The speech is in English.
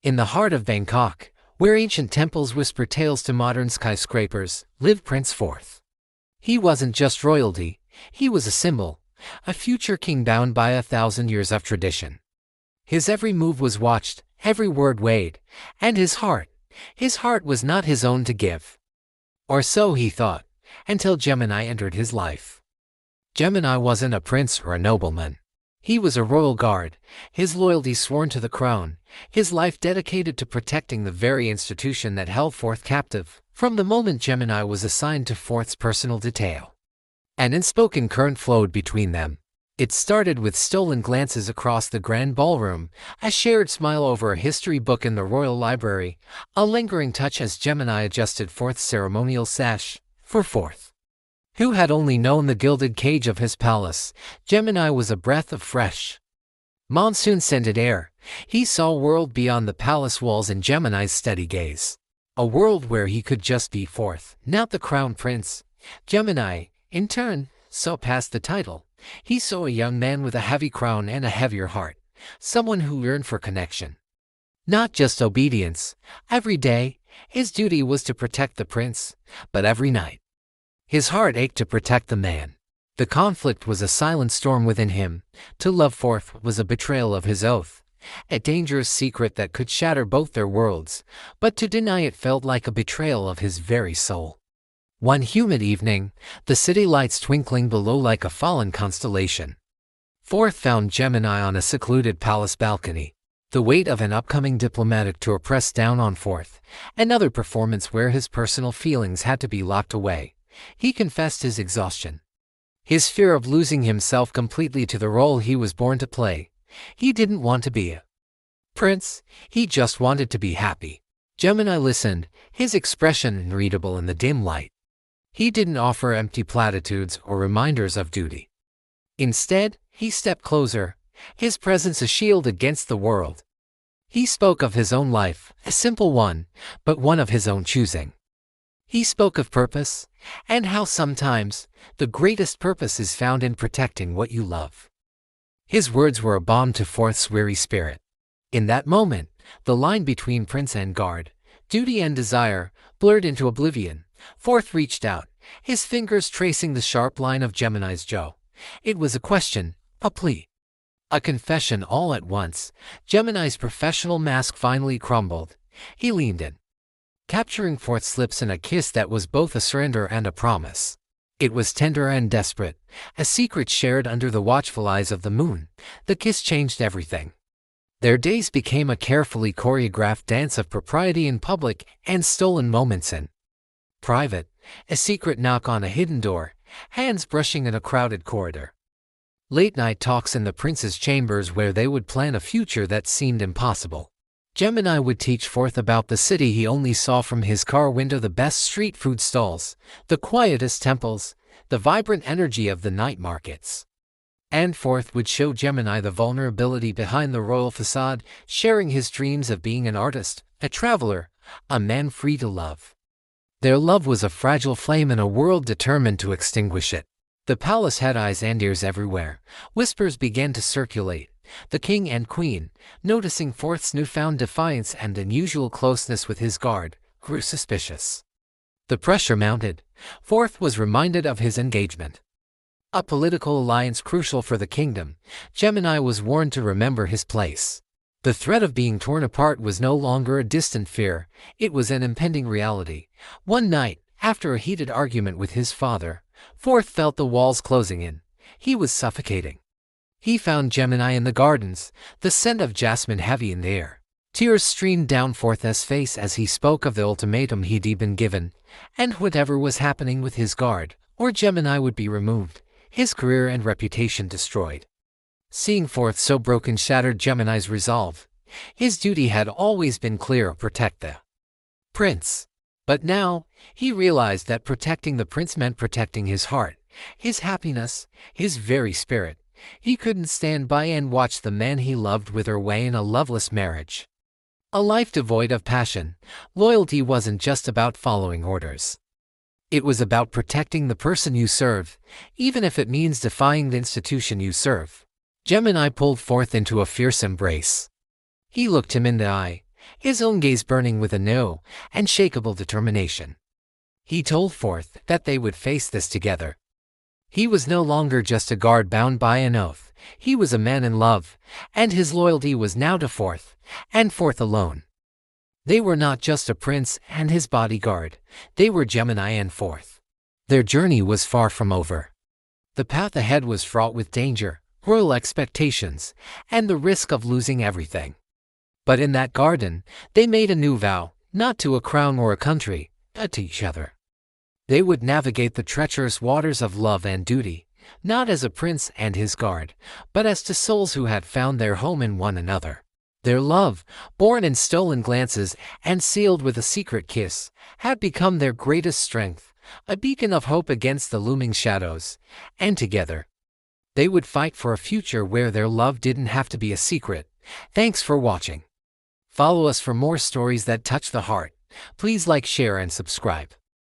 In the heart of Bangkok, where ancient temples whisper tales to modern skyscrapers, lived Prince Forth. He wasn't just royalty, he was a symbol, a future king bound by 1,000 years of tradition. His every move was watched, every word weighed, and his heart was not his own to give. Or so he thought, until Gemini entered his life. Gemini wasn't a prince or a nobleman. He was a royal guard, his loyalty sworn to the crown, his life dedicated to protecting the very institution that held Forth captive, from the moment Gemini was assigned to Forth's personal detail. An unspoken current flowed between them. It started with stolen glances across the grand ballroom, a shared smile over a history book in the royal library, a lingering touch as Gemini adjusted Forth's ceremonial sash. For Forth, who had only known the gilded cage of his palace, Gemini was a breath of fresh, monsoon-scented air. He saw a world beyond the palace walls in Gemini's steady gaze. A world where he could just be Forth, not the crown prince. Gemini, in turn, saw past the title. He saw a young man with a heavy crown and a heavier heart, someone who yearned for connection. Not just obedience. Every day, his duty was to protect the prince, but every night, his heart ached to protect the man. The conflict was a silent storm within him. To love Forth was a betrayal of his oath, a dangerous secret that could shatter both their worlds, but to deny it felt like a betrayal of his very soul. One humid evening, the city lights twinkling below like a fallen constellation, Forth found Gemini on a secluded palace balcony. The weight of an upcoming diplomatic tour pressed down on Forth, another performance where his personal feelings had to be locked away. He confessed his exhaustion, his fear of losing himself completely to the role he was born to play. He didn't want to be a prince, he just wanted to be happy. Gemini listened, his expression unreadable in the dim light. He didn't offer empty platitudes or reminders of duty. Instead, he stepped closer, his presence a shield against the world. He spoke of his own life, a simple one, but one of his own choosing. He spoke of purpose, and how sometimes the greatest purpose is found in protecting what you love. His words were a balm to Forth's weary spirit. In that moment, the line between prince and guard, duty and desire, blurred into oblivion. Forth reached out, his fingers tracing the sharp line of Gemini's jaw. It was a question, a plea, a confession all at once. Gemini's professional mask finally crumbled. He leaned in, capturing Forth's lips in a kiss that was both a surrender and a promise. It was tender and desperate, a secret shared under the watchful eyes of the moon. The kiss changed everything. Their days became a carefully choreographed dance of propriety in public and stolen moments in private, a secret knock on a hidden door, hands brushing in a crowded corridor. Late-night talks in the prince's chambers where they would plan a future that seemed impossible. Gemini would teach Forth about the city he only saw from his car window, the best street food stalls, the quietest temples, the vibrant energy of the night markets. And Forth would show Gemini the vulnerability behind the royal facade, sharing his dreams of being an artist, a traveler, a man free to love. Their love was a fragile flame in a world determined to extinguish it. The palace had eyes and ears everywhere. Whispers began to circulate. The king and queen, noticing Forth's newfound defiance and unusual closeness with his guard, grew suspicious. The pressure mounted. Forth was reminded of his engagement, a political alliance crucial for the kingdom. Gemini was warned to remember his place. The threat of being torn apart was no longer a distant fear, it was an impending reality. One night, after a heated argument with his father, Forth felt the walls closing in. He was suffocating. He found Gemini in the gardens, the scent of jasmine heavy in the air. Tears streamed down Forth's face as he spoke of the ultimatum he'd been given, and whatever was happening with his guard, or Gemini would be removed, his career and reputation destroyed. Seeing Forth so broken shattered Gemini's resolve. His duty had always been clear: protect the prince. But now, he realized that protecting the prince meant protecting his heart, his happiness, his very spirit. He couldn't stand by and watch the man he loved wither away in a loveless marriage. A life devoid of passion. Loyalty wasn't just about following orders. It was about protecting the person you serve, even if it means defying the institution you serve. Gemini pulled Forth into a fierce embrace. He looked him in the eye, his own gaze burning with a no, unshakable determination. He told Forth that they would face this together. He was no longer just a guard bound by an oath. He was a man in love, and his loyalty was now to Forth, and Forth alone. They were not just a prince and his bodyguard, they were Gemini and Forth. Their journey was far from over. The path ahead was fraught with danger, royal expectations, and the risk of losing everything. But in that garden, they made a new vow, not to a crown or a country, but to each other. They would navigate the treacherous waters of love and duty, not as a prince and his guard, but as to souls who had found their home in one another. Their love, born in stolen glances and sealed with a secret kiss, had become their greatest strength, a beacon of hope against the looming shadows, and together, they would fight for a future where their love didn't have to be a secret. Thanks for watching. Follow us for more stories that touch the heart. Please like, share, and subscribe.